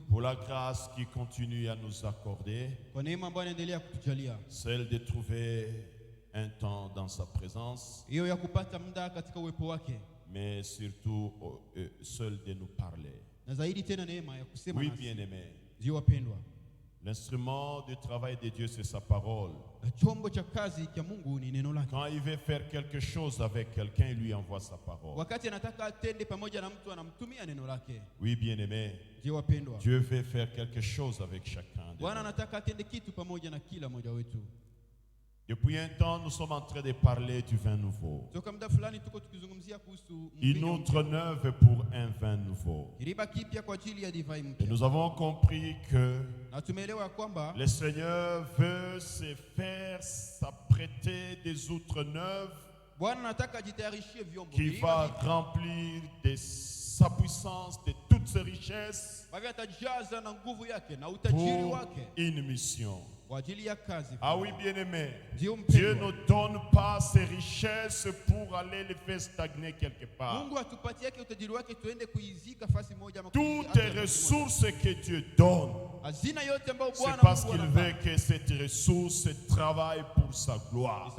pour la grâce qui continue à nous accorder, celle de trouver un temps dans sa présence, mais surtout seul de nous parler. Oui, bien-aimé. L'instrument du travail de Dieu, c'est sa parole. Quand il veut faire quelque chose avec quelqu'un, il lui envoie sa parole. Oui, bien-aimé. Dieu veut faire quelque chose avec chacun de nous. Depuis un temps, nous sommes en train de parler du vin nouveau. Une autre neuve pour un vin nouveau. Et nous avons compris que le Seigneur veut se faire s'apprêter des outres neuves qui va remplir de sa puissance, de toutes ses richesses pour une mission. Ah oui, bien-aimé, Dieu ne donne pas ses richesses pour aller les faire stagner quelque part. Toutes les ressources que Dieu donne, c'est parce qu'il veut que cette ressource travaille pour sa gloire.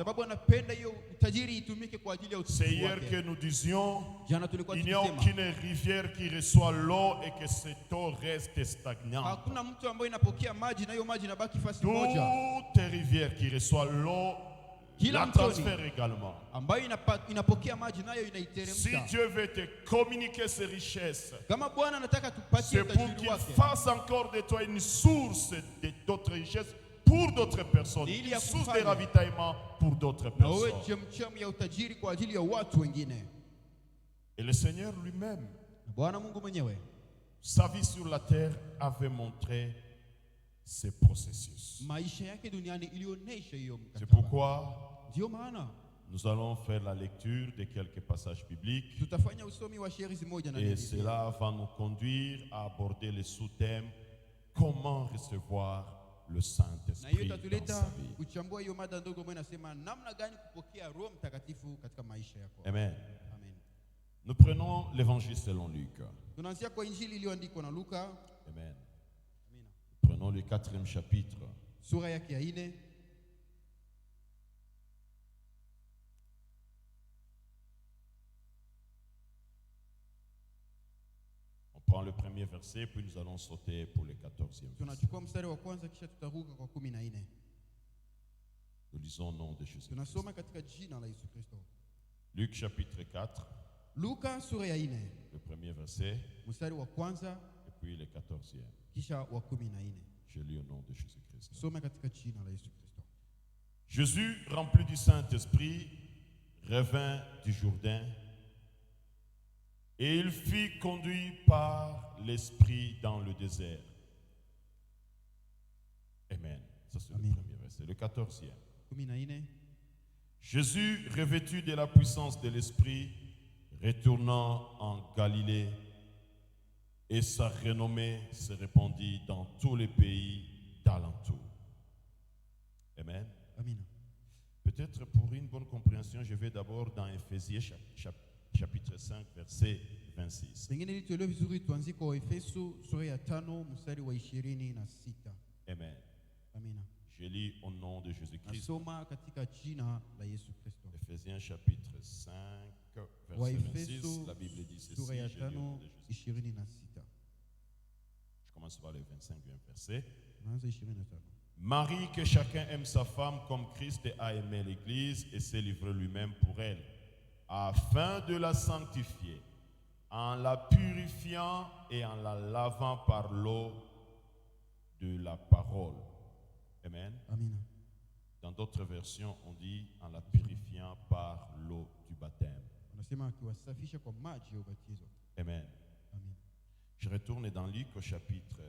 C'est hier que nous disions, il n'y a aucune rivière qui reçoit l'eau et que cette eau reste stagnante. Toutes les rivières qui reçoivent l'eau la transfèrent également. Si Dieu veut te communiquer ses richesses, c'est pour qu'il fasse encore de toi une source d'autres richesses pour d'autres personnes, une source de ravitaillement pour d'autres personnes. Et le Seigneur lui-même, sa vie sur la terre avait montré ces processus. C'est pourquoi nous allons faire la lecture de quelques passages bibliques et cela va nous conduire à aborder le sous-thème comment recevoir le Saint-Esprit dans sa vie. Amen. Nous prenons l'évangile selon Luc. Amen. Prenons le 4e chapitre. On prend le premier verset, puis nous allons sauter pour le 14e verset. Nous lisons au nom de Jésus. Luc chapitre 4. Le premier verset. Et puis le 14e. Je lis au nom de Jésus-Christ. Jésus, rempli du Saint-Esprit, revint du Jourdain et il fut conduit par l'Esprit dans le désert. Amen. Ça c'est le premier verset. Le 14e. Jésus, revêtu de la puissance de l'Esprit, retournant en Galilée, et sa renommée se répandit dans tous les pays d'alentour. Amen. Peut-être pour une bonne compréhension, je vais d'abord dans Éphésiens chapitre 5, verset 26. Amen. Je lis au nom de Jésus-Christ. Éphésiens chapitre 5, verset 26. La Bible dit ceci. Je commence par le 25e verset. Marie, que chacun aime sa femme comme Christ a aimé l'Église et s'est livré lui-même pour elle, afin de la sanctifier, en la purifiant et en la lavant par l'eau de la parole. Amen. Dans d'autres versions, on dit en la purifiant par l'eau du baptême. Amen. Je retourne dans Luc au chapitre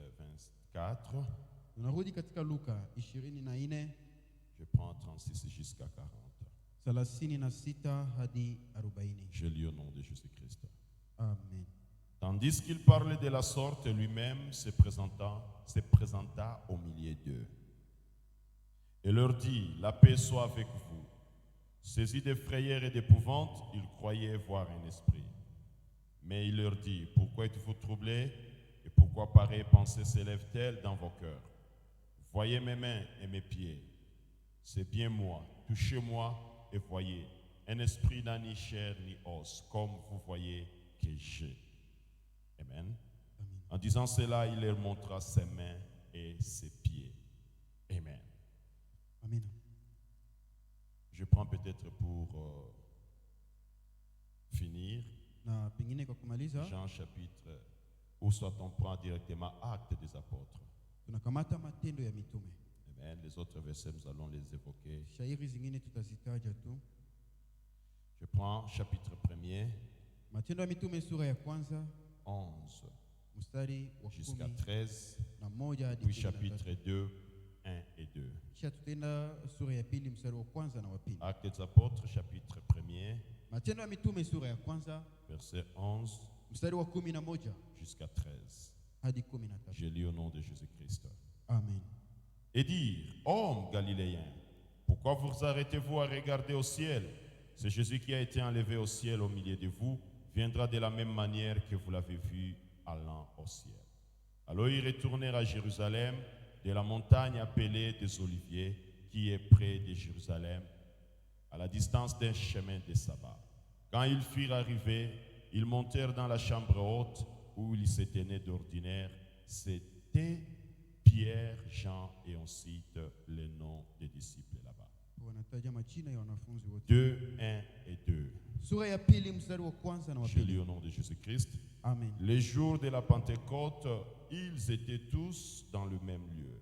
24. Je prends 36 jusqu'à 40. Je lis au nom de Jésus-Christ. Amen. Tandis qu'il parlait de la sorte, lui-même se présenta au milieu d'eux et leur dit: la paix soit avec vous. Saisis de frayeur et d'épouvante, ils croyaient voir un esprit. Mais il leur dit: pourquoi êtes-vous troublés et pourquoi Pourquoi pareille pensée s'élève-t-elle dans vos cœurs? Voyez mes mains et mes pieds. C'est bien moi. Touchez-moi et voyez. Un esprit n'a ni chair ni os, comme vous voyez que j'ai. Amen. En disant cela, il leur montra ses mains et ses pieds. Amen. Amen. Je prends peut-être pour finir Jean chapitre, ou soit on prend directement Actes des apôtres. Amen. Les autres versets, nous allons les évoquer. Je prends chapitre 1er, 11 jusqu'à 13, puis chapitre 2, 1 et 2. Actes des apôtres, chapitre 1er, verset 11 jusqu'à 13. Je lis au nom de Jésus-Christ. Amen. Et dire, hommes galiléens, pourquoi vous arrêtez-vous à regarder au ciel? C'est Jésus qui a été enlevé au ciel au milieu de vous, viendra de la même manière que vous l'avez vu allant au ciel. Alors ils retournèrent à Jérusalem, de la montagne appelée des Oliviers, qui est près de Jérusalem, à la distance d'un chemin de sabbat. Quand ils furent arrivés, ils montèrent dans la chambre haute où ils se tenaient d'ordinaire. C'était Pierre, Jean, et on cite les noms des disciples là-bas. 2, 1 et 2. Je lis au nom de Jésus-Christ. Amen. Les jours de la Pentecôte, ils étaient tous dans le même lieu.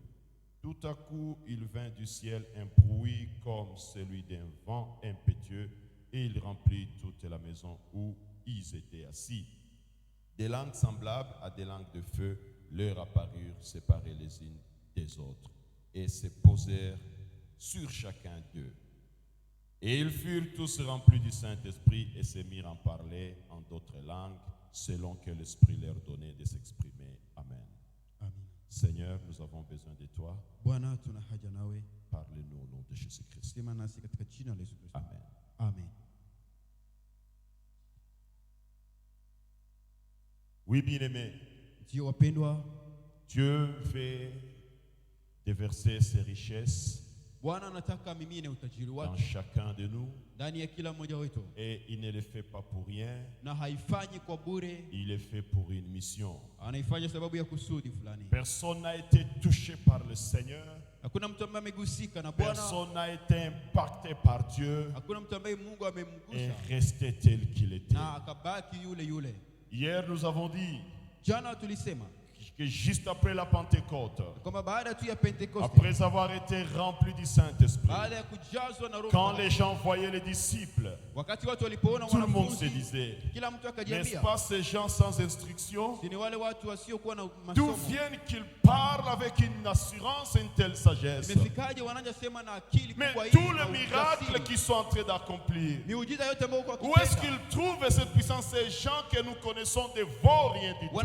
Tout à coup, il vint du ciel un bruit comme celui d'un vent impétueux, et il remplit toute la maison où ils étaient assis. Des langues semblables à des langues de feu leur apparurent séparées les unes des autres, et se posèrent sur chacun d'eux. Et ils furent tous remplis du Saint-Esprit et se mirent à parler en d'autres langues, selon que l'Esprit leur donnait de s'exprimer. Amen. Amen. Seigneur, nous avons besoin de toi. Parle-nous au nom de Jésus-Christ. Amen. Amen. Oui, bien-aimé, Dieu veut déverser ses richesses dans chacun de nous, et il ne le fait pas pour rien. Il le fait pour une mission. Personne n'a été touché par le Seigneur. Personne n'a été impacté par Dieu et resté tel qu'il était. Hier, nous avons dit que juste après la Pentecôte, après avoir été remplis du Saint-Esprit, quand les gens voyaient les disciples, tout le monde se disait, n'est-ce pas ces gens sans instruction? D'où viennent qu'ils parlent avec une assurance et une telle sagesse? Mais tous les miracles qu'ils sont en train d'accomplir, où est-ce qu'ils trouvent cette puissance? Ces gens que nous connaissons ne vaut rien du tout.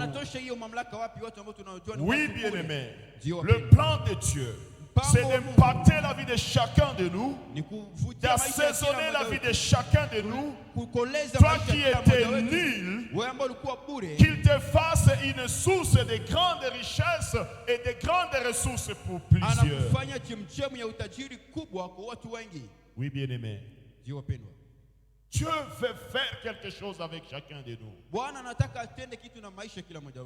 Oui, bien-aimé, le plan de Dieu, c'est d'impacter la vie de chacun de nous, d'assaisonner la vie de chacun de nous. Toi qui étais nul, qu'il te fasse une source de grandes richesses et de grandes ressources pour plusieurs. Oui, bien-aimé, Dieu veut faire quelque chose avec chacun de nous.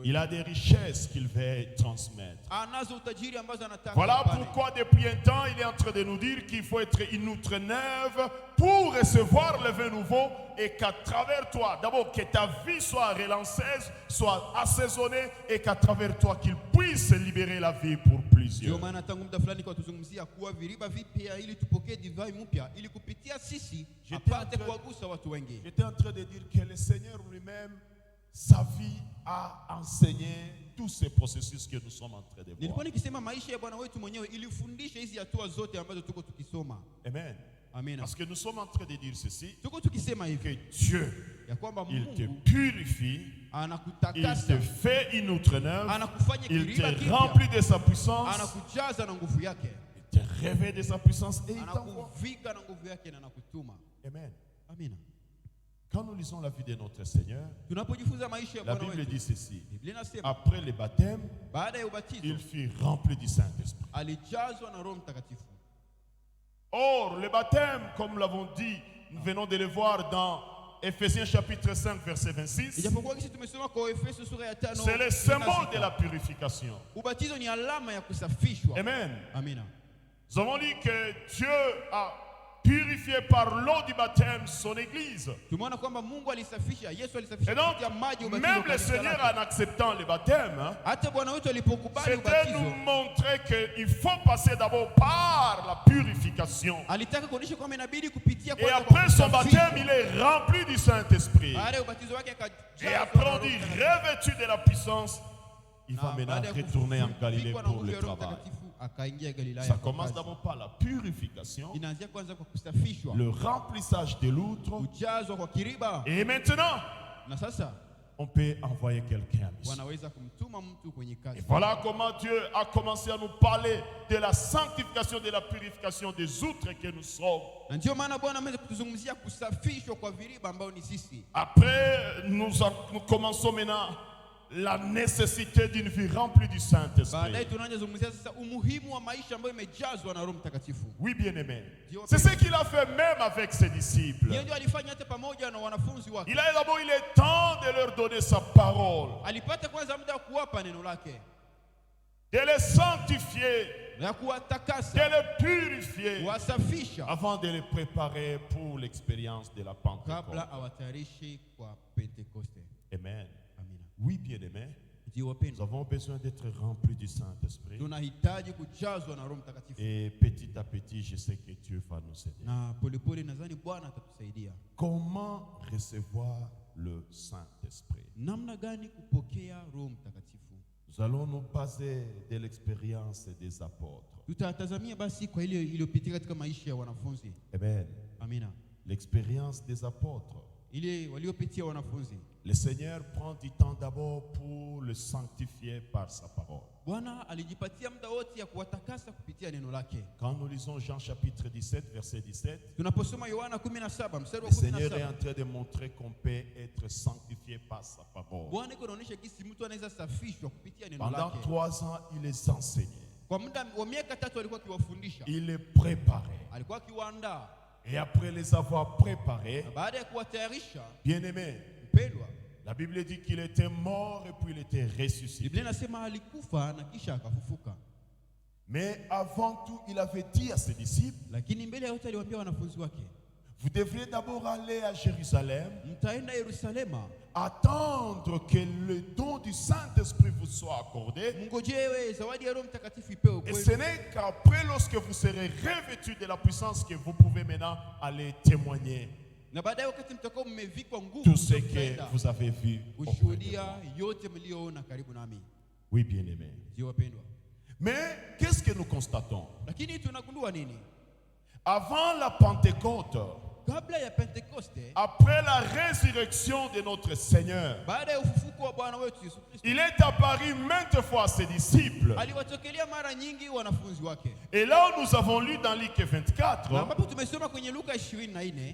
Il a des richesses qu'il veut transmettre. Voilà pourquoi depuis un temps, il est en train de nous dire qu'il faut être une outre neuve pour recevoir le vin nouveau, et qu'à travers toi, d'abord que ta vie soit relancée, soit assaisonnée, et qu'à travers toi qu'il puisse libérer la vie pour plusieurs. J'étais en train de dire que le Seigneur lui-même, sa vie a enseigné tous ces processus que nous sommes en train de voir. Amen. Amen. Parce que nous sommes en train de dire ceci, que Dieu, il te purifie, il te fait une outre neuve, il te remplit de sa puissance, il te révèle de sa puissance et il t'envoie. Amen. Amen. Quand nous lisons la vie de notre Seigneur, la Bible dit ceci. Après le baptême, il fut rempli du Saint-Esprit. Or, le baptême, comme nous l'avons dit, nous venons de le voir dans Ephésiens chapitre 5, verset 26. C'est le symbole de la purification. Amen. Nous avons dit que Dieu a purifié par l'eau du baptême son église. Et donc, même le Seigneur, en acceptant le baptême, c'était nous montrer qu'il faut passer d'abord par la purification. Et après son baptême, il est rempli du Saint-Esprit. Et après, on dit revêtu de la puissance, il va maintenant retourner en Galilée pour le travail. Ça commence d'abord par la purification, le remplissage de l'outre, et maintenant, on peut envoyer quelqu'un à mission. Et voilà comment Dieu a commencé à nous parler de la sanctification, de la purification des outres que nous sommes. Après, nous commençons maintenant la nécessité d'une vie remplie du Saint-Esprit. Oui, bien-aimé. C'est ce qu'il a fait même avec ses disciples. Il a d'abord eu le temps de leur donner sa parole, de les sanctifier, de les purifier, avant de les préparer pour l'expérience de la Pentecôte. Amen. Oui, bien-aimé, nous avons besoin d'être remplis du Saint-Esprit. Et petit à petit, je sais que Dieu va nous aider. Comment recevoir le Saint-Esprit? Nous allons nous baser de l'expérience des apôtres. Amen. L'expérience des apôtres. Le Seigneur prend du temps d'abord pour le sanctifier par sa parole. Quand nous lisons Jean chapitre 17, verset 17, le Seigneur est en train de montrer qu'on peut être sanctifié par sa parole. Pendant 3 ans, il les enseignait. Il les préparait. Et après les avoir préparés, bien-aimés, la Bible dit qu'il était mort et puis il était ressuscité. Mais avant tout, il avait dit à ses disciples, vous devriez d'abord aller à Jérusalem, attendre que le don du Saint-Esprit vous soit accordé. Et ce n'est qu'après, lorsque vous serez revêtus de la puissance, que vous pouvez maintenant aller témoigner tout ce que vous avez vu auprès de moi. Oui, bien-aimé. Mais qu'est-ce que nous constatons? Avant la Pentecôte, après la résurrection de notre Seigneur, il est apparu maintes fois à ses disciples. Et là où nous avons lu dans Luc 24,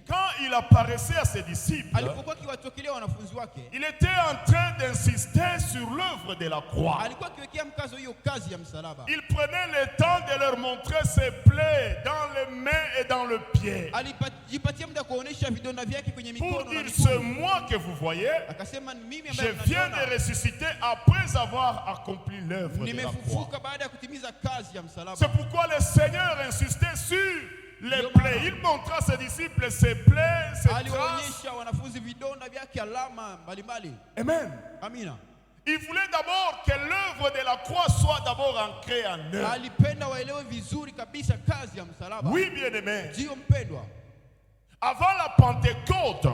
quand il apparaissait à ses disciples, il était en train d'insister sur l'œuvre de la croix. Il prenait le temps de leur montrer ses plaies dans les mains et dans le pied. Pour dire, c'est moi que vous voyez, je viens de ressusciter après avoir accompli l'œuvre de la croix. C'est pourquoi le Seigneur insistait sur les plaies. Il montra à ses disciples ses plaies, ses traces. Amen. Il voulait d'abord que l'œuvre de la croix soit d'abord ancrée en eux. Oui, bien-aimé. Avant la Pentecôte,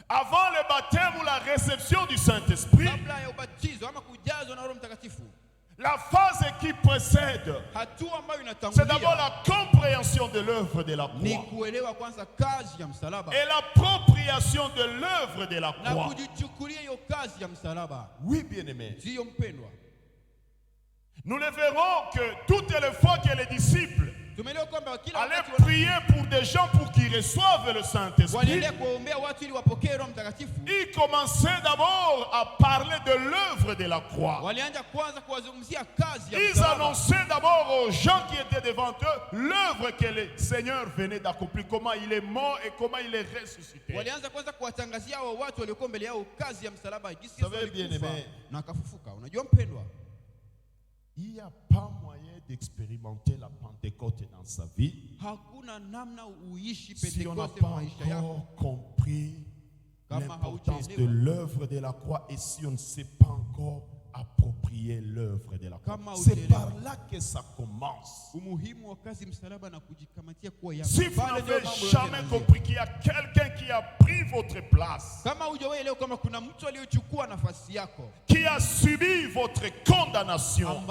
avant le baptême ou la réception du Saint-Esprit, la phase qui précède, c'est d'abord la compréhension de l'œuvre de la croix et l'appropriation de l'œuvre de la croix. Oui, bien-aimé. Nous le verrons que toutes les fois que les disciples allaient prier pour des gens pour qu'ils reçoivent le Saint-Esprit. Ils commençaient d'abord à parler de l'œuvre de la croix. Ils annonçaient d'abord aux gens qui étaient devant eux l'œuvre que le Seigneur venait d'accomplir, comment il est mort et comment il est ressuscité. Vous savez, bien-aimé, il n'y a pas moyen d'expérimenter la Pentecôte dans sa vie si on n'a pas encore compris l'importance de l'œuvre de la croix et si on ne sait pas encore approprier l'œuvre de la croix. C'est par là que ça commence. Si vous n'avez jamais compris qu'il y a quelqu'un qui a pris votre place, qui a subi votre condamnation,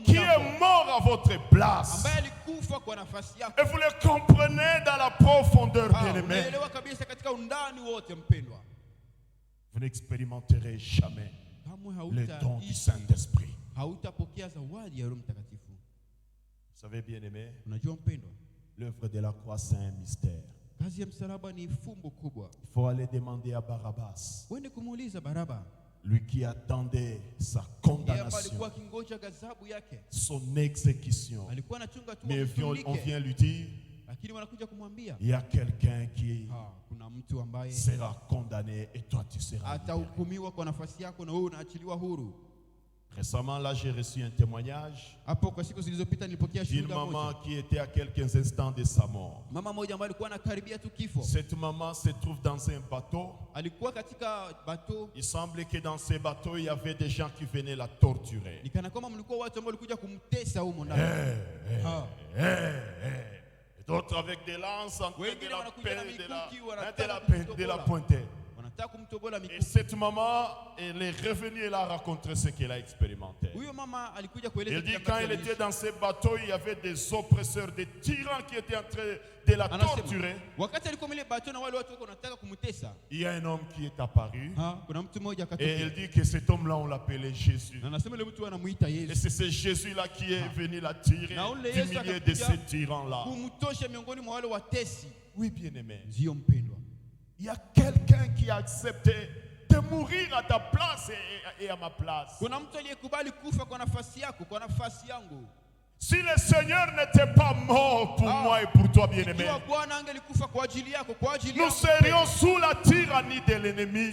qui est mort à votre place, et vous le comprenez dans la profondeur, bien-aimé, vous n'expérimenterez jamais le don du Saint-Esprit. Vous savez, bien-aimé, l'œuvre de la croix, c'est un mystère. Il faut aller demander à Barabbas, lui qui attendait sa condamnation, son exécution. Mais on vient lui dire, il y a quelqu'un qui sera condamné et toi tu seras libéré. Récemment, là, j'ai reçu un témoignage d'une maman qui était à quelques instants de sa mort. Cette maman se trouve dans un bateau. Il semblait que dans ce bateau, il y avait des gens qui venaient la torturer. D'autres avec des lances en train de la pointer. Et cette maman, elle est revenue et elle a raconté ce qu'elle a expérimenté. Elle dit quand elle était dans ce bateau, il y avait des oppresseurs, des tyrans qui étaient en train de la torturer. Il y a un homme qui est apparu. Et elle dit que cet homme-là, on l'appelait Jésus. Et c'est ce Jésus-là qui est venu la tirer du milieu de ces tyrans-là. Oui, bien-aimé. Il y a quelqu'un qui a accepté de mourir à ta place et à ma place. Si le Seigneur n'était pas mort pour moi et pour toi, bien-aimé, nous serions sous la tyrannie de l'ennemi.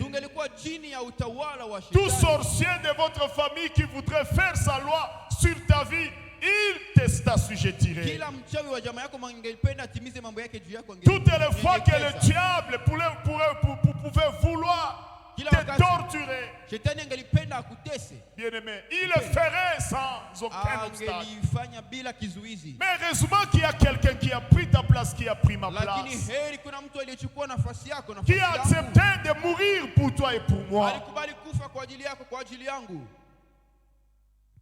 Tout sorcier de votre famille qui voudrait faire sa loi sur ta vie, il t'assujettirait. Toutes les fois que le diable pouvait vouloir te torturer, bien-aimé, il le ferait sans aucun obstacle. Mais heureusement qu'il y a quelqu'un qui a pris ta place, qui a pris ma place, qui a accepté de mourir pour toi et pour moi.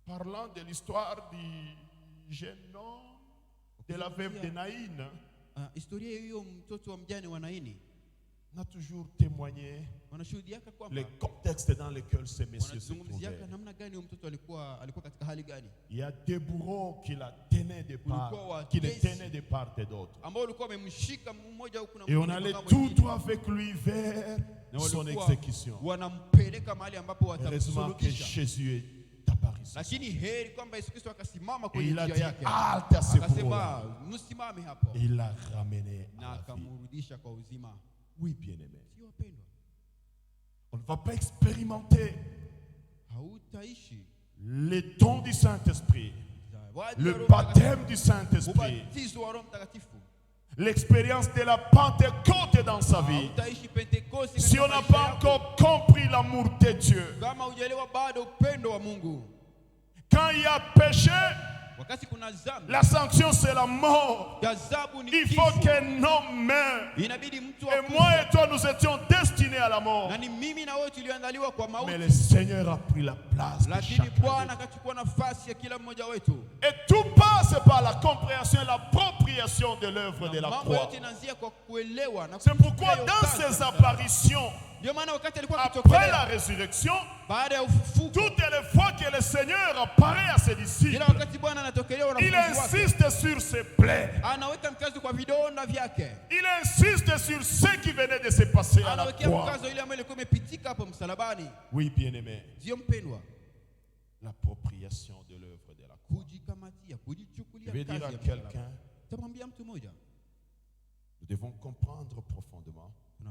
Parlant de l'histoire du jeune homme, de la veuve de Naïn, on a toujours témoigné le contexte dans lequel ces messieurs se trouvaient. Il y a des bourreaux qui la tenaient de part, qui le tenaient de part et d'autre. Et on allait tout droit avec lui vers son exécution. Heureusement que Jésus est apparu. Et il a dit, halte à ce bourreau-là. Et il l'a ramené à la vie. Oui, bien-aimé. On ne va pas expérimenter les dons du Saint-Esprit, le baptême du Saint-Esprit, l'expérience de la Pentecôte dans sa vie, si on n'a pas encore compris l'amour de Dieu. Quand il y a péché, la sanction c'est la mort. Il faut qu'un homme meure. Et moi et toi nous étions destinés à la mort. Mais le Seigneur a pris la place de chacun. Et tout passe par la compréhension et l'appropriation de l'œuvre de la croix. C'est pourquoi dans ces apparitions, après la résurrection, toutes les fois que le Seigneur apparaît à ses disciples, Il insiste sur ses plaies. Il insiste sur ce qui venait de se passer à la croix. Oui, bien-aimé. L'appropriation de l'œuvre de la croix. Je vais dire à quelqu'un, nous devons comprendre profondément que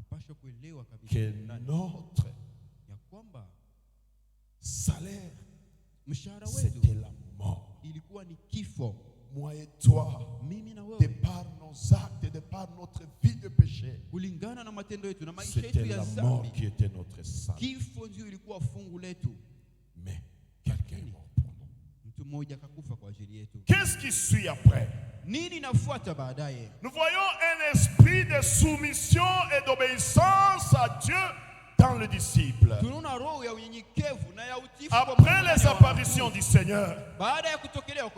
notre salaire, c'était la mort. Moi et toi, de par nos actes, de par notre vie de péché, c'était la mort qui était notre salaire. Mais quelqu'un est mort pour nous. Qu'est-ce qui suit après? Nous voyons un esprit de soumission et d'obéissance à Dieu dans le disciple. Après les apparitions du Seigneur,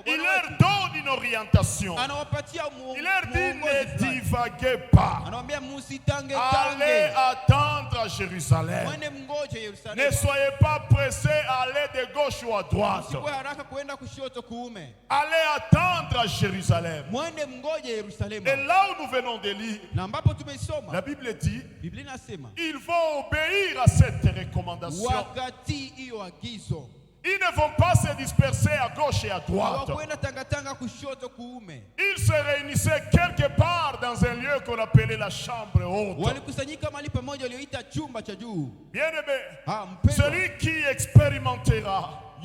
il leur donne une orientation. Il leur dit: ne divaguez pas. Allez attendre à Jérusalem. Ne soyez pas pressés à aller de gauche ou à droite. Allez attendre à Jérusalem. Et là où nous venons de lire, la Bible dit: ils vont obéir à cette recommandation. Ils ne vont pas se disperser à gauche et à droite. Ils se réunissaient quelque part dans un lieu qu'on appelait la chambre haute. Bien-aimé, celui qui expérimentera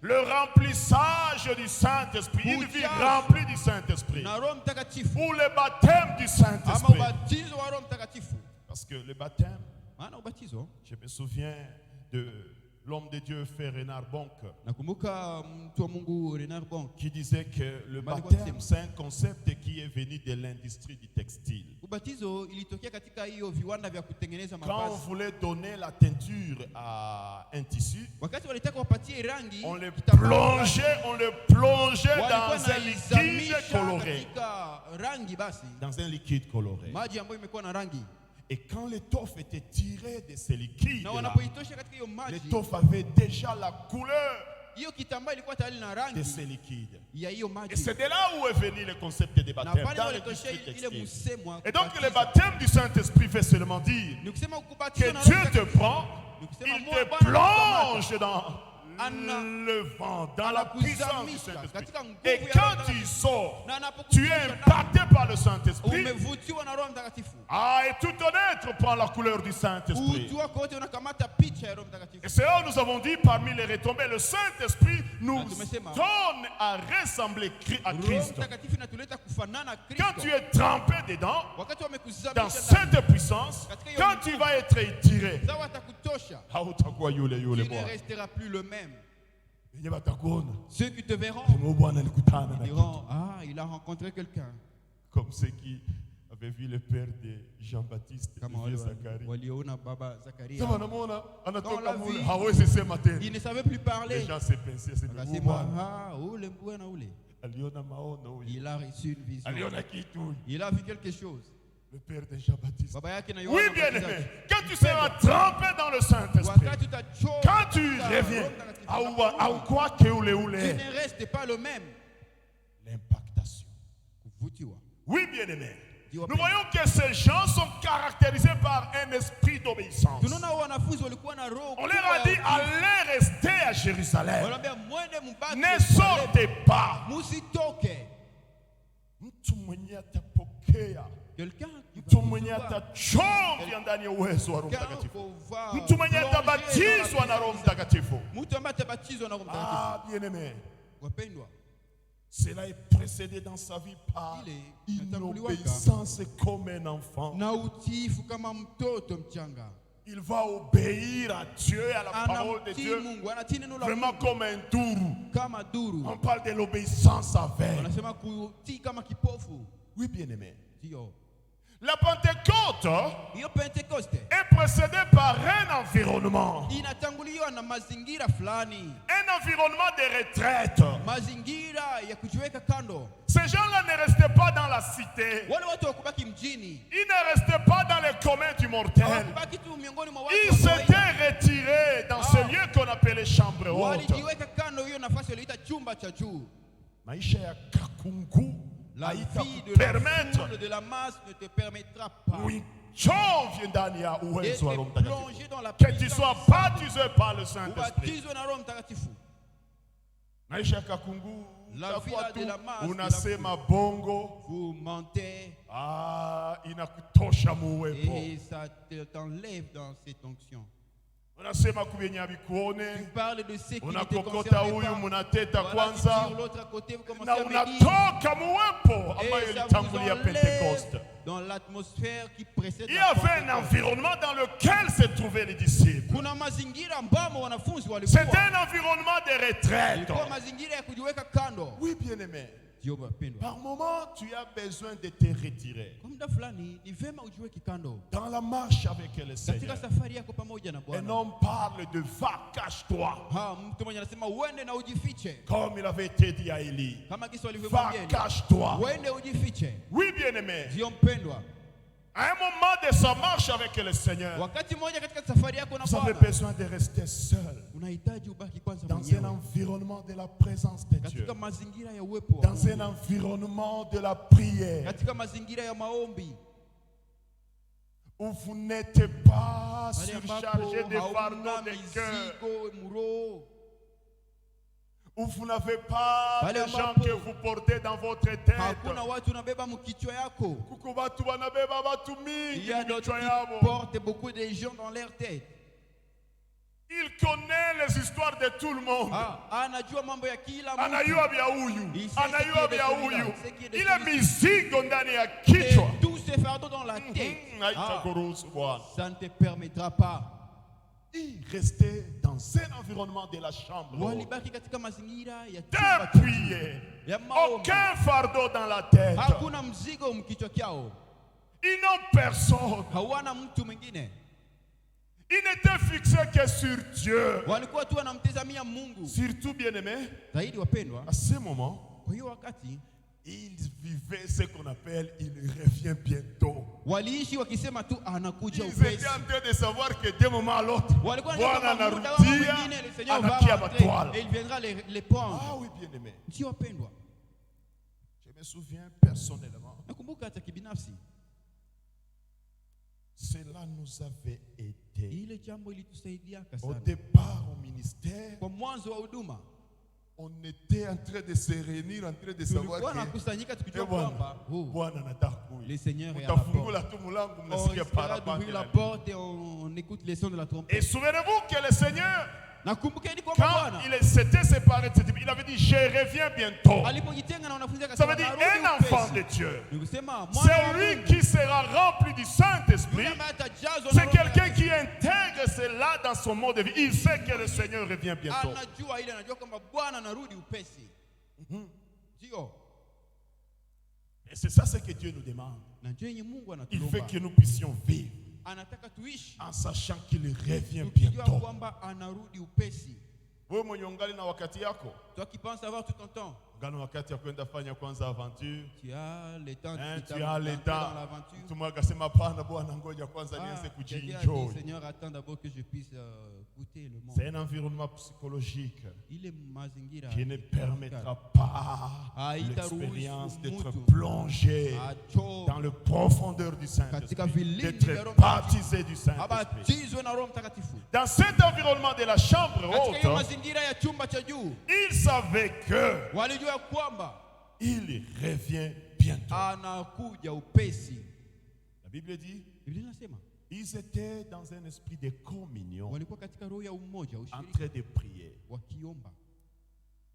le remplissage du Saint-Esprit, une vie remplie du Saint-Esprit, ou le baptême du Saint-Esprit. Parce que le baptême, je me souviens de l'homme de Dieu, Frère Renard Bonk, qui disait que le baptême, c'est un concept qui est venu de l'industrie du textile. Quand on voulait donner la teinture à un tissu, on le plongeait dans un liquide coloré. Dans un liquide coloré. Et quand l'étoffe était tirée de ces liquides, l'étoffe avait déjà la couleur de ces liquides. Et c'est de là où est venu le concept de baptême, dans l'industrie textile. Et donc le baptême du Saint-Esprit fait seulement dire que Dieu te prend, il te plonge dans le vent, dans la puissance du Saint-Esprit. Et quand tu sors, tu es impacté par le Saint-Esprit. Et tout ton être prend la couleur du Saint-Esprit. Et c'est là où nous avons dit, parmi les retombées, le Saint-Esprit nous donne à ressembler à Christ. Quand tu es trempé dedans, dans cette puissance, quand tu vas être étiré, tu ne resteras plus le même. Ceux qui te verront diront: ah, il a rencontré quelqu'un. Comme ceux qui avaient vu le père de Jean-Baptiste, le vieux Zacharie. Il ne savait plus parler. Les gens se pensaient, c'est le mouvement. Il a reçu une vision. Il a vu quelque chose. Le père de Jean-Baptiste. Oui, bien-aimé, quand tu seras trempé dans le Saint-Esprit, quand tu reviens, tu ne restes pas le même. L'impactation. Oui, bien-aimé. Nous voyons que ces gens sont caractérisés par un esprit d'obéissance. On leur a dit: allez rester à Jérusalem. Ne sortez pas. Quelqu'un mtu mwenye atachomvya ndani ya uwezo wa Roho Mtakatifu, mtu mwenye atabatizwa na Roho Mtakatifu. Bien-aimé, cela est précédé dans sa vie par une obéissance comme un enfant. Il va obéir à Dieu, à la parole de Dieu, vraiment comme un douru. On parle de l'obéissance aveugle. Oui, bien-aimé. La Pentecôte est précédée par un environnement. Un environnement de retraite. Ces gens-là ne restaient pas dans la cité. Ils ne restaient pas dans les communs du mortel. Ils s'étaient retirés dans ce lieu qu'on appelait chambre haute. maisha ya kakungu La vie haitakupermettre de la masse ne te permettra pas uichovye ndani ya de uwezo wa Roho te plonger Mtakatifu, dans la que tu puissance sois du baptisé par le Saint-Esprit. Ubatizwe na Roho Mtakatifu. Maisha ya kakungu La vie utakuwa de la tu masse, unasema bongo, vous mentez inakutosha muwepo. et ça t'enlève dans cette onction. Unasema kubyenye Tu bikuone, parles de ce qui ne te unakokota concerne huyu pas. munateta Voilà, kwanza, tu tires l'autre à côté, vous commencez na à médire. unatoka muwepo ambayo Et ça vous ilitangulia Pentecoste. enlève dans l'atmosphère qui précède Il y la avait un Pentecôte. environnement dans lequel se trouvaient les disciples. Kuna mazingira ambamo wanafunzi walikuwa. C'était un environnement de retraite. Ilikuwa mazingira ya kujiweka kando. Oui, bien-aimé. Ndio wapendwa. Par moment, tu as besoin de te retirer. Kwa muda fulani ni vema ujiweke kando. Dans la marche avec le Seigneur. Katika safari yako pamoja na Un Bwana. homme parle de va, cache-toi. Mtu mmoja anasema uende na ujifiche. Comme il avait été dit à Élie. Kama Yesu Va, alivyomwambia Elia. cache-toi. Uende ujifiche. Oui, bien-aimé. Ndio mpendwa. À un moment de sa marche avec le Seigneur, Wakati mmoja katika safari yako na vous avez Bwana, besoin de rester seul. unahitaji ubaki kwanza Dans un mwenyewe. environnement de la présence de Dieu. Katika mazingira ya uwepo wa Dans un Mungu. environnement de la prière. Katika mazingira ya maombi. Où vous n'êtes pas Pale ambapo surchargé de hauna fardeaux de cœur. mizigo muro. Où vous n'avez pas Pale de gens ambapo que vous portez dans votre tête. Hakuna watu unabeba mkichwa yako. Kuku watu wanabeba watu Il mingi y a d'autres kichwa qui yao. portent beaucoup de gens dans leur tête. Il connaît les histoires de tout le monde. Anajua mambo ya kila mtu. Anayua vya huyu, Il sait anayua ce qui est vya de celui-là, huyu. ce qui est de Ile celui-ci. mizigo ndani ya Et kichwa. tous ces fardeaux dans la tête. Haitakuruhusu Bwana. Ça ne te permettra pas. Rester dans un environnement de la chambre. Walibaki katika mazingira ya De chumba prier. ya maombi. Aucun fardeau dans la tête. Hakuna mzigo mkichwa kyao. Ils n'ont personne. Hawana mtu mwingine. Ils n'étaient fixés que sur Dieu. Walikuwa tu wanamtazamia Mungu. Surtout, bien-aimés, Zaidi wapendwa, à ce moment, kwa hiyo wakati ils vivaient ce qu'on appelle il revient bientôt. waliishi wakisema tu anakuja Ils upesi. étaient en train de savoir que d'un moment à l'autre, Walikuwa Bwana wanajua muda wao anarudia, mwingine le Seigneur va anakia rentrer batwala. et il viendra les prendre. Ah oui, bien-aimés. Ndio wapendwa. Je me souviens personnellement, Nakumbuka hata kibinafsi cela nous avait été. ile jambo ilitusaidiaka Au sana. départ au ministère, Kwa mwanzo wa huduma on était en train de se réunir, en train de savoir tulikuwa que nakusanyika tukijua Bwana, kwamba Bwana anataka kuja. le Seigneur est à la porte. Utafungula tu mulango, On mnasikia essaiera d'ouvrir parapanda. la porte et on écoute les sons de la Et trompette. souvenez-vous que le Seigneur, Nakumbukeni kwamba quand Bwana il s'était séparé de ses disciples, il avait dit, je reviens bientôt. alipojitenga na wanafunzi Ça veut akasema dire narudi un enfant de upesi. Dieu. Ni kusema mwana wa C'est lui Mungu qui sera rempli du Saint-Esprit. yule ambaye atajazwa na C'est Roho quelqu'un Mtakatifu. qui intègre cela dans son mode de vie. Il sait que le Seigneur revient bientôt. Anajua ile, anajua kwamba Bwana anarudi upesi. Ndio. Et c'est ça ce que Dieu nous demande. Na ndio yenye Mungu Il veut anatulomba. que nous puissions vivre Anataka tuishi en sachant qu'il revient tukijua bientôt. kwamba anarudi upesi. Wewe mwenye ungali na wakati yako, Toi qui penses avoir tout ton temps, ungali na wakati ya kwenda fanya kwanza aventure. tu as le temps de Tu as le t'aventurer temps. dans l'aventure. Mtu mmoja akasema pana Bwana, ngoja kwanza nianze Quelqu'un a dit, kujienjoy. Seigneur, attends d'abord que je puisse goûter le monde. C'est un environnement psychologique Ile mazingira qui ne permettra pas l'expérience d'être plongé dans le profondeur du Saint-Esprit, d'être baptisé du Saint-Esprit. abatizwe na Roho Mtakatifu. Dans cet environnement de la chambre Katika hiyo haute, mazingira ya chumba cha juu il savait que walijua kwamba il revient bientôt. anakuja upesi. La Bible dit, Biblia inasema ils étaient dans un esprit de communion, walikuwa katika roho ya umoja, en ushirika, train de prier. wakiomba.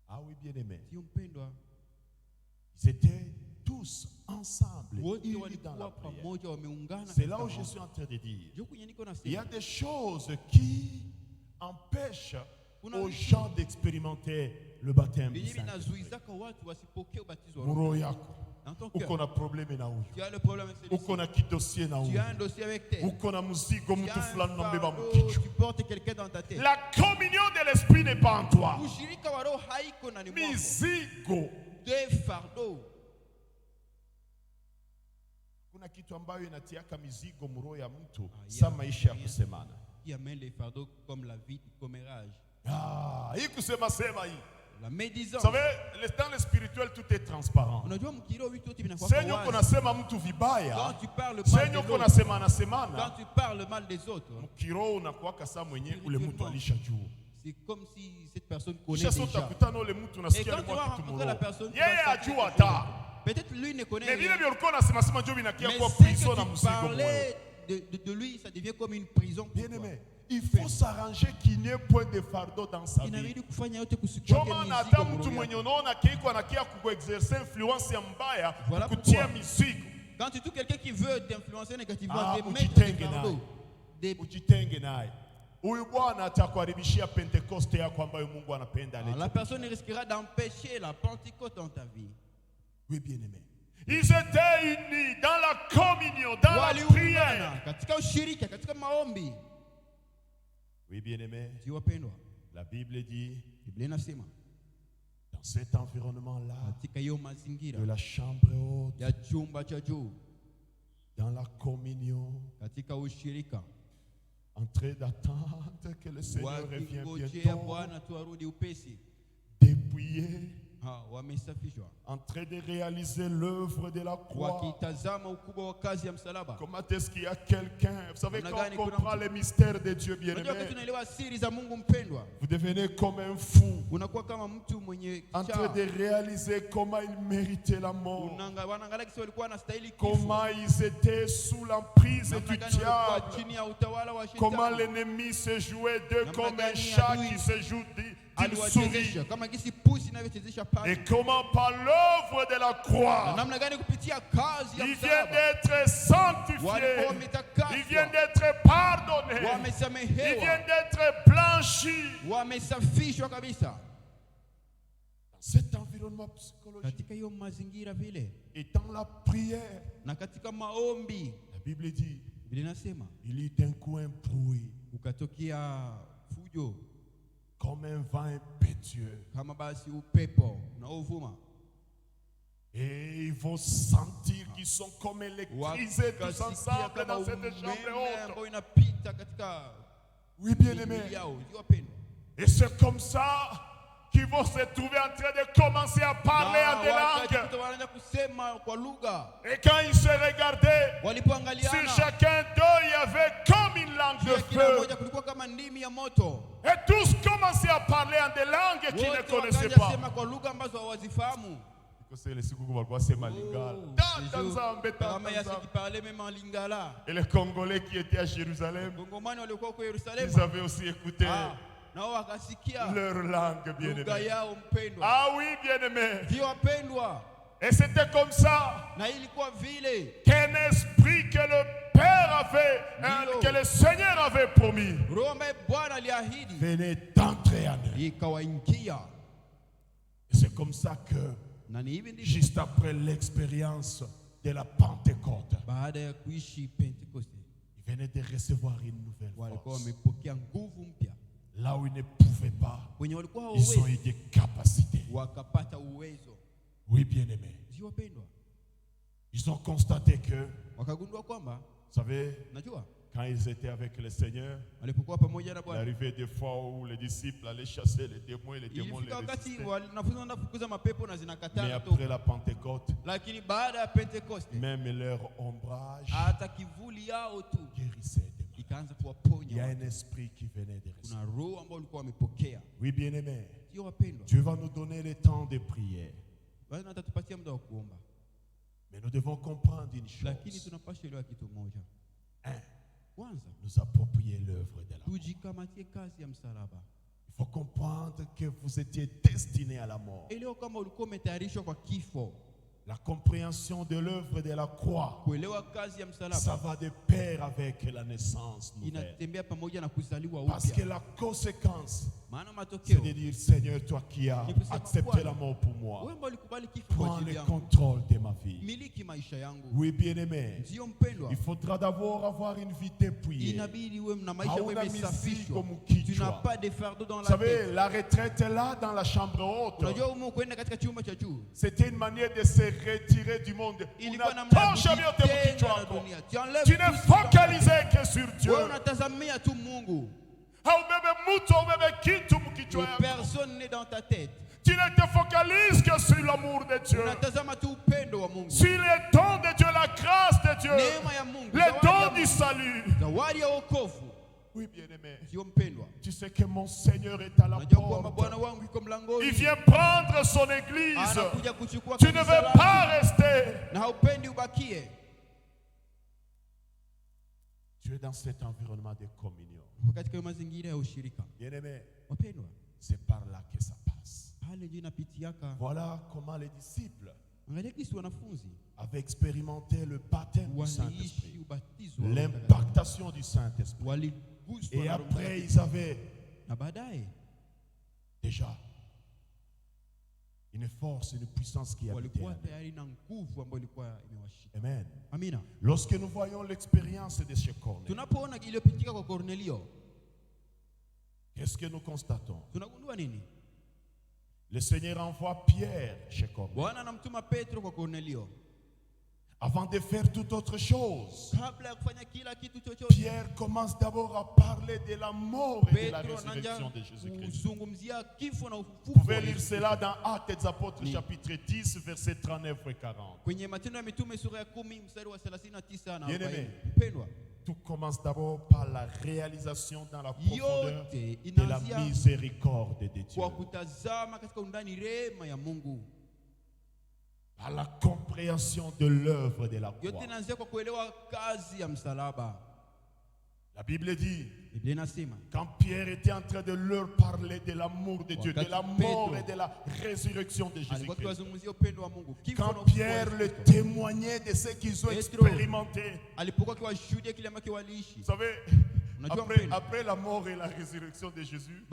Ah oui, bien-aimé. Sio mpendwa, Ils étaient tous ensemble, wote unis dans la walikuwa prière. pamoja, wameungana. C'est là katika où je maombi. suis en train de dire. Ndio kwenye niko Il y a nasema des choses qui empêchent aux gens d'expérimenter le baptême du Biblia Saint-Esprit. inazuizaka watu wasipokee ubatizo wa Muro Roho. yako, Dans ton uko cœur, na probleme na huyu, tu as le problème avec uko celui-ci. na kidossier na Tu huyu, as un dossier avec tes. uko na mzigo Tu mtu as fulani un nambeba fardeau, mkichwa. tu portes quelqu'un dans ta tête. La communion de l'esprit n'est pas en toi. Ushirika wa Roho haiko ndani mwako. Mizigo. Des fardeaux. Kuna kitu ambayo inatiaka mizigo mroho ya mtu yeah. sa maisha ya kusemana. Qui amène les fardeaux comme la vie, le commérage. Hii kusema sema hii. La médisance. Vous savez, dans le spirituel, tout est transparent. Seigneur, qu'on a sema mtu vibaya. Quand tu parles mal Seigneur, qu'on a sema na semana. quand tu parles mal des autres, Mkiro unakuwa kasa mwenye ule mtu alishajua. c'est comme si cette personne connaît déjà. Et quand tu vas rencontrer la personne, peut-être lui ne connaît rien. Mais ce que tu parlais de lui, ça devient comme une prison. Bien aimé, il faut s'arranger qu'il n'y ait point de fardeau dans sa vie. Quand tu trouves quelqu'un qui veut t'influencer négativement, la personne risquera d'empêcher la Pentecôte dans ta vie. Oui, bien aimé. Ils étaient unis dans la communion, dans la prière. Oui, bien aimé. La Bible dit, dans cet environnement-là, de la chambre haute, dans la communion, en train d'attendre que le Seigneur revienne bientôt, dépouillé, en train de réaliser l'œuvre de la croix. Comment est-ce qu'il y a quelqu'un, vous savez, quand on comprend les mystères de Dieu bien-aimé, vous devenez comme un fou, en train de réaliser comment ils méritaient la mort, comment ils étaient sous l'emprise du diable, comment l'ennemi se jouait d'eux comme un chat qui se joue d'une souris, et comment par l'œuvre de la croix, il vient d'être sanctifié, il vient d'être pardonné, il vient d'être blanchi. Dans cet environnement psychologique et dans la prière, la Bible dit, il eut un coup un bruit comme un vent impétueux. Et ils vont sentir qu'ils sont comme électrisés tous ensemble dans cette chambre haute. Oui, bien aimé. Et c'est comme ça qu'ils vont se trouver en train de commencer à parler en des langues. Et quand ils se regardaient, sur chacun d'eux, il y avait comme une langue de feu. Et tous commençaient à parler en des langues qu'ils ne connaissaient pas. Et les Congolais qui étaient à Jérusalem, ils avaient aussi écouté leur langue bien-aimée. Ah oui, bien-aimé. Et c'était comme ça qu'un esprit que le Père avait, que le Seigneur avait promis, venait d'entrer en eux. Et c'est comme ça que, juste après l'expérience de la Pentecôte, ils venaient de recevoir une nouvelle force. Là où ils ne pouvaient pas, ils ont eu des capacités. Oui, bien-aimés. Ils ont constaté que, vous savez, quand ils étaient avec le Seigneur, il arrivait des fois où les disciples allaient chasser les démons et les démons les résistaient. Mais après la Pentecôte, même leur ombrage guérissait. Il y a un esprit qui venait de recevoir. Oui, bien-aimé. Dieu va nous donner le temps de prière. Mais nous devons comprendre une chose. Nous approprier l'œuvre de la mort. Il faut comprendre que vous étiez destinés à la mort. La compréhension de l'œuvre de la croix, ça va de pair avec la naissance nouvelle. Parce que la conséquence, c'est de dire, Seigneur, toi qui as accepté la mort pour moi, prends le contrôle de ma vie. Oui, bien-aimé, il faudra d'abord avoir une vie dépouillée. Tu n'as pas de fardeau dans la tête. Vous savez, la retraite est là dans la chambre haute. C'était une manière de se retirer du monde. Tu n'es focalisé que sur Dieu. Personne n'est dans ta tête. Tu ne te focalises que sur l'amour de Dieu, sur les dons de Dieu, la grâce de Dieu, les dons du salut. Oui, bien-aimé, tu sais que mon Seigneur est à la porte. Il vient prendre son église. Tu ne veux pas rester. Tu es dans cet environnement de communion. Bien-aimé, c'est par là que ça passe. Voilà comment les disciples avaient expérimenté le baptême du Saint-Esprit, l'impactation du Saint-Esprit. Et après, ils avaient déjà une force, une puissance qui habitait. Amen. Lorsque nous voyons l'expérience de chez Cornélio, qu'est-ce que nous constatons? Le Seigneur envoie Pierre chez Cornélio. Avant de faire toute autre chose, Pierre commence d'abord à parler de la mort et de la résurrection de Jésus-Christ. Vous pouvez lire cela dans Actes des Apôtres chapitre 10, versets 39 et 40. Bien-aimé, tout commence d'abord par la réalisation dans la profondeur de la miséricorde de Dieu. À la compréhension de l'œuvre de la croix. La Bible dit, quand Pierre était en train de leur parler de l'amour de Dieu, de la mort et de la résurrection de Jésus-Christ, quand Pierre le témoignait de ce qu'ils ont expérimenté, vous savez, après la mort et la résurrection de Jésus,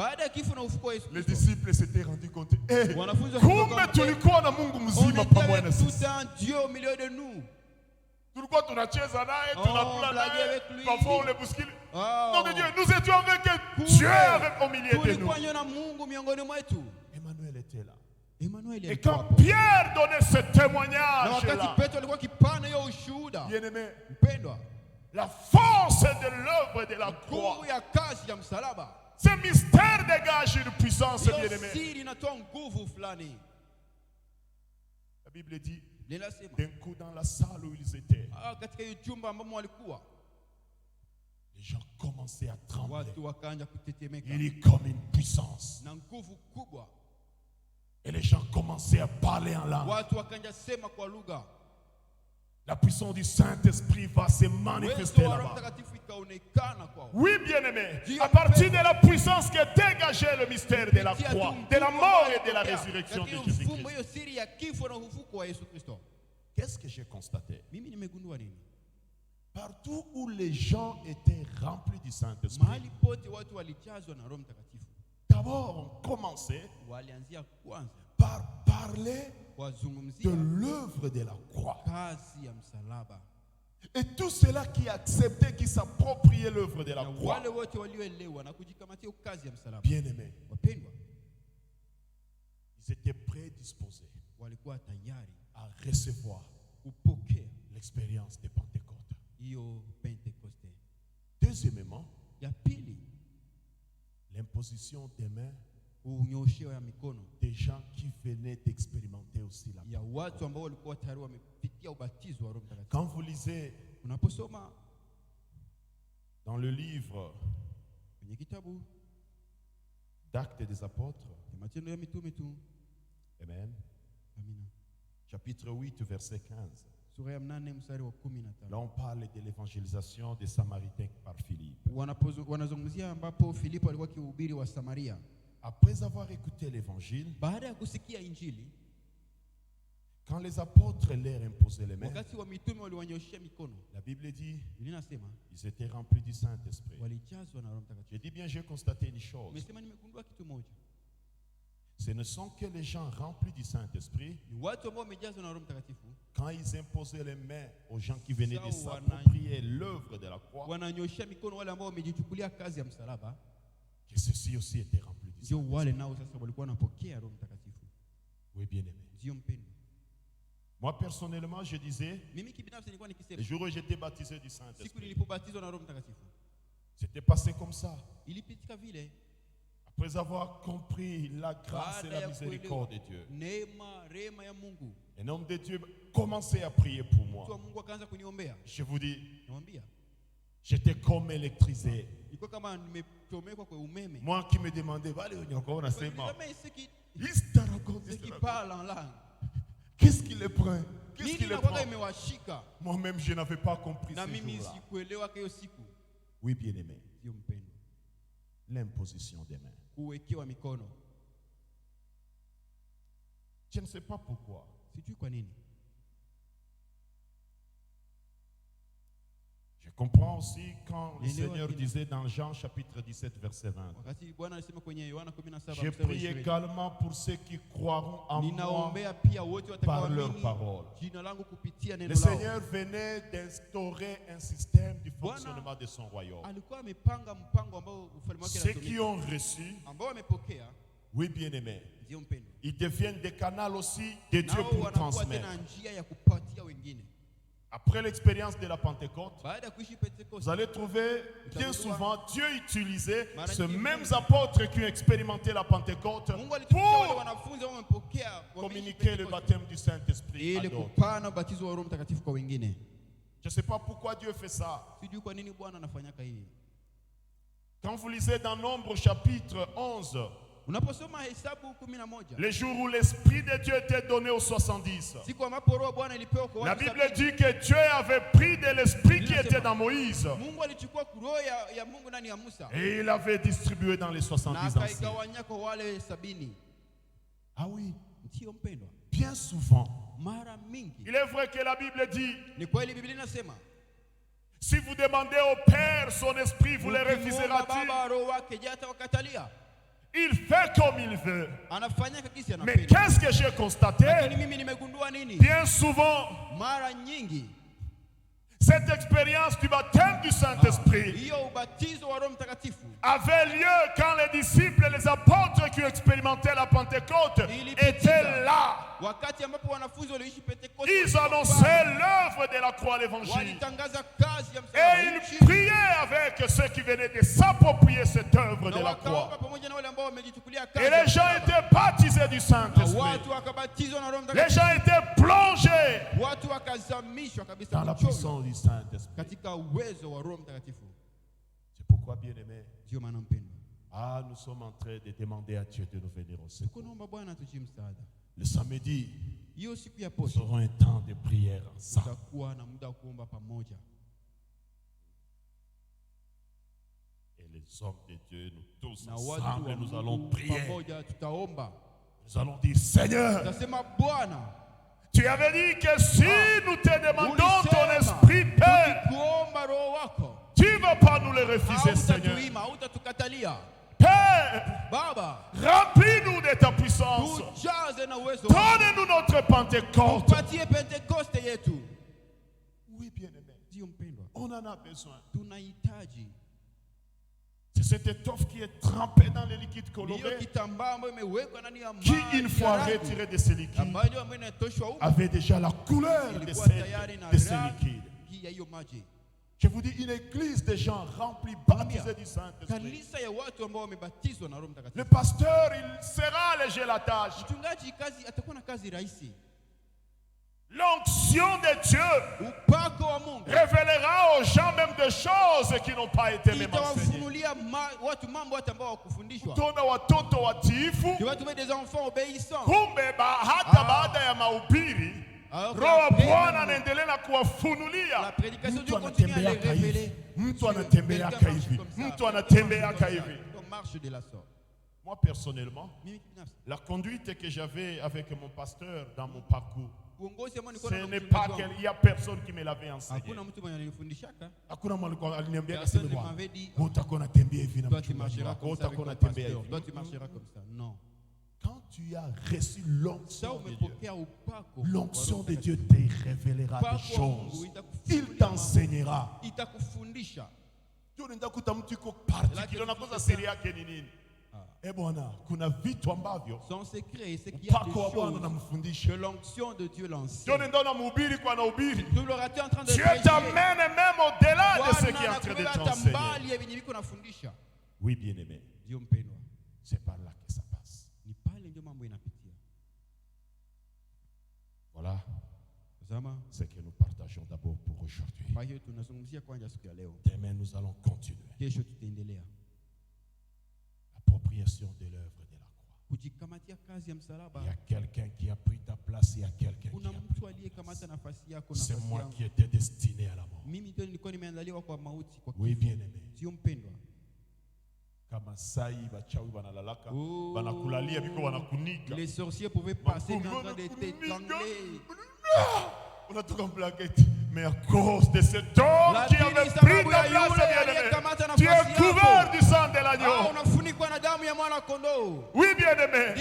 les disciples s'étaient rendus compte. Kumbe tulikuwa na Mungu mzima pamoja na sisi. Tout un Dieu au milieu de nous. Tulikuwa tunacheza naye, tunakula naye, parfois on le bouscule. Non de Dieu, nous étions avec Dieu au milieu de nous. Emmanuel était là. Et quand Pierre donnait ce témoignage là, bien-aimé, la force de l'œuvre de la croix, ce mystère dégage une puissance, bien-aimé. La Bible dit, d'un coup dans la salle où ils étaient, les gens commençaient à trembler. Il est comme une puissance. Et les gens commençaient à parler en langue. La puissance du Saint-Esprit va se manifester là-bas. Oui, bien-aimé, à partir de la puissance qui a dégagé le mystère de la croix, de la mort et de la résurrection de Jésus-Christ. Qu'est-ce que j'ai constaté? Partout où les gens étaient remplis du Saint-Esprit, d'abord on commençait par parler de l'œuvre de la croix. Et tout cela qui acceptait, qui s'appropriait l'œuvre de la croix, bien aimés, ils étaient prédisposés à recevoir l'expérience de Pentecôte. Deuxièmement, l'imposition des mains des gens qui venaient d'expérimenter aussi la croix. Quand vous lisez dans le livre d'Actes des Apôtres, Amen, chapitre 8, verset 15, là on parle de l'évangélisation des Samaritains par Philippe. Après avoir écouté l'évangile, quand les apôtres leur imposaient les mains, la Bible dit ils étaient remplis du Saint-Esprit. Je dis bien, j'ai constaté une chose. Ce ne sont que les gens remplis du Saint-Esprit, quand ils imposaient les mains aux gens qui venaient de s'approprier l'œuvre de la croix, que ceux-ci aussi étaient remplis du Saint-Esprit. Oui, bien aimé. Moi personnellement, je disais, le jour où j'étais baptisé du Saint-Esprit, c'était passé comme ça. Après avoir compris la grâce et la miséricorde de Dieu, un homme de Dieu commençait à prier pour moi. Je vous dis, j'étais comme électrisé. Moi qui me demandais, qu'est-ce qu'il est prêt? Qu'est-ce qu'il est prêt? Moi-même, je n'avais pas compris ce jour-là. Oui, bien-aimé. L'imposition des mains. Je ne sais pas pourquoi. Je comprends aussi quand le Seigneur disait dans Jean chapitre 17 verset 20. Je prie également pour ceux qui croiront en moi par leur parole. Le Seigneur venait d'instaurer un système du fonctionnement de son royaume. Ceux qui ont reçu, oui bien-aimés, ils deviennent des canaux aussi de Dieu pour transmettre. Après l'expérience de la Pentecôte, vous allez trouver bien souvent Dieu utilisait ces mêmes apôtres qui ont expérimenté la Pentecôte pour communiquer le baptême du Saint-Esprit à d'autres. Je ne sais pas pourquoi Dieu fait ça. Quand vous lisez dans Nombre chapitre 11, le jour où l'Esprit de Dieu était donné aux 70, la Bible dit que Dieu avait pris de l'Esprit qui était dans Moïse et il avait distribué dans les 70 anciens. Ah oui, bien souvent, il est vrai que la Bible dit, si vous demandez au Père son Esprit, vous le refusera-t-il? Il fait comme il veut. Mais qu'est-ce que j'ai constaté? Bien souvent, cette expérience du baptême du Saint-Esprit avait lieu quand les disciples, les apôtres qui expérimentaient la Pentecôte étaient là. Ils annonçaient l'œuvre de la croix, l'évangile. Et ils priaient avec ceux qui venaient de s'approprier cette œuvre de la croix. Et les gens étaient baptisés du Saint-Esprit. Les gens étaient plongés dans la puissance du Saint-Esprit. C'est pourquoi, bien-aimés, nous sommes en train de demander à Dieu de nous venir au secours. Le samedi, nous aurons un temps de prière ensemble. Et les hommes de Dieu, nous tous ensemble, nous allons prier. Nous allons dire, Seigneur, tu avais dit que si nous te demandons ton esprit, Père, tu ne vas pas nous le refuser, Seigneur. Père, remplis-nous de ta puissance. Donne-nous notre Pentecôte. Oui, bien-aimé, on en a besoin. C'est cette étoffe qui est trempée dans les liquides colorés qui, une fois retirée de ces liquides, avait déjà la couleur de ces liquides. Je vous dis, une église de gens remplis, baptisés du Saint-Esprit. Le pasteur, il sera léger la tâche. L'onction de Dieu révélera aux gens même des choses qui n'ont pas été même enseignées. Tuna watoto watiifu, kumbe hata baada ya mahubiri Roho Bwana anaendelea na kuwafunulia. Mtu anatembeaka hivi, mtu anatembeaka hivi, mtu anatembeaka hivi. Moi personnellement, la conduite que j'avais avec mon pasteur dans mon parcours, ce n'est pas qu'il y a personne qui me l'avait enseigné. Hakuna mtu aliniambia kasema utakuwa unatembea hivi na mchungaji wako, utakuwa unatembea hivi. Non. Quand tu as reçu l'onction de Dieu te révélera des choses. Il t'enseignera. Tu unaenda kuta mtu yuko particulier, unakosa siri yake ni nini? Bwana, kuna vitu ambavyo mpako wa Bwana unamfundisha. Que l'onction de Dieu l'enseigne. Dieu t'amène même au-delà de ce qui est en train de t'enseigner. Oui, bien-aimé. C'est par là que ça passe. Voilà ce que nous partageons d'abord pour aujourd'hui. Demain, nous allons continuer. L'appropriation de l'œuvre de la croix. Il y a quelqu'un qui a pris ta place, il y a quelqu'un qui a pris ta place. C'est moi qui étais destiné à la mort. Oui, bien-aimé. Les sorciers pouvaient passer en train de t'étrangler. On a tout en plaquette. Mais à cause de cet homme qui avait pris ta place, bien-aimé, tu es couvert du sang de l'agneau. Oui, bien-aimé.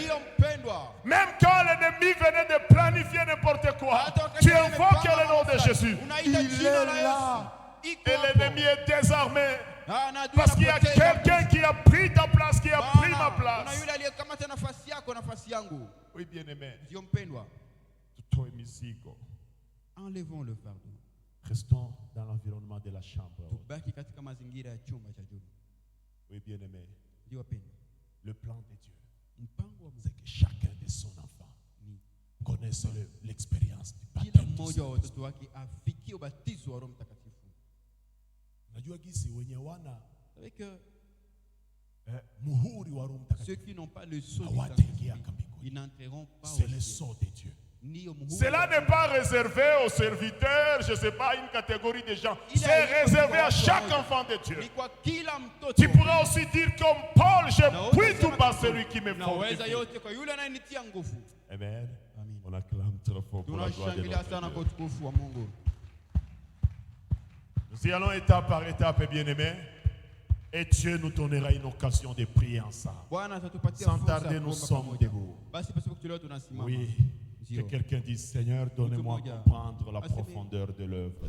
Même quand l'ennemi venait de planifier n'importe quoi, tu invoques le nom de Jésus. Il est là. Et l'ennemi est désarmé. Parce qu'il y a quelqu'un qui a pris ta place, qui a pris ma place. Oui, bien-aimé. Enlevons le fardeau. Restons dans l'environnement de la chambre. Oui, bien-aimé. Le plan de Dieu, c'est que chacun de son enfant connaisse l'expérience du baptême. Ceux qui n'ont pas le sceau, ils n'entreront pas au ciel. C'est le sceau de Dieu. Cela n'est pas réservé aux serviteurs, je ne sais pas, une catégorie de gens. C'est réservé à chaque enfant de Dieu. Tu pourras aussi dire comme Paul, je prie tout par celui qui me fortifie. Amen. On acclame très fort pour la gloire de notre Dieu. Nous y allons étape par étape, bien-aimés. Et Dieu nous donnera une occasion de prier ensemble. Sans tarder, nous sommes debout. Oui. Que quelqu'un dise, Seigneur, donnez-moi comprendre la profondeur de l'œuvre.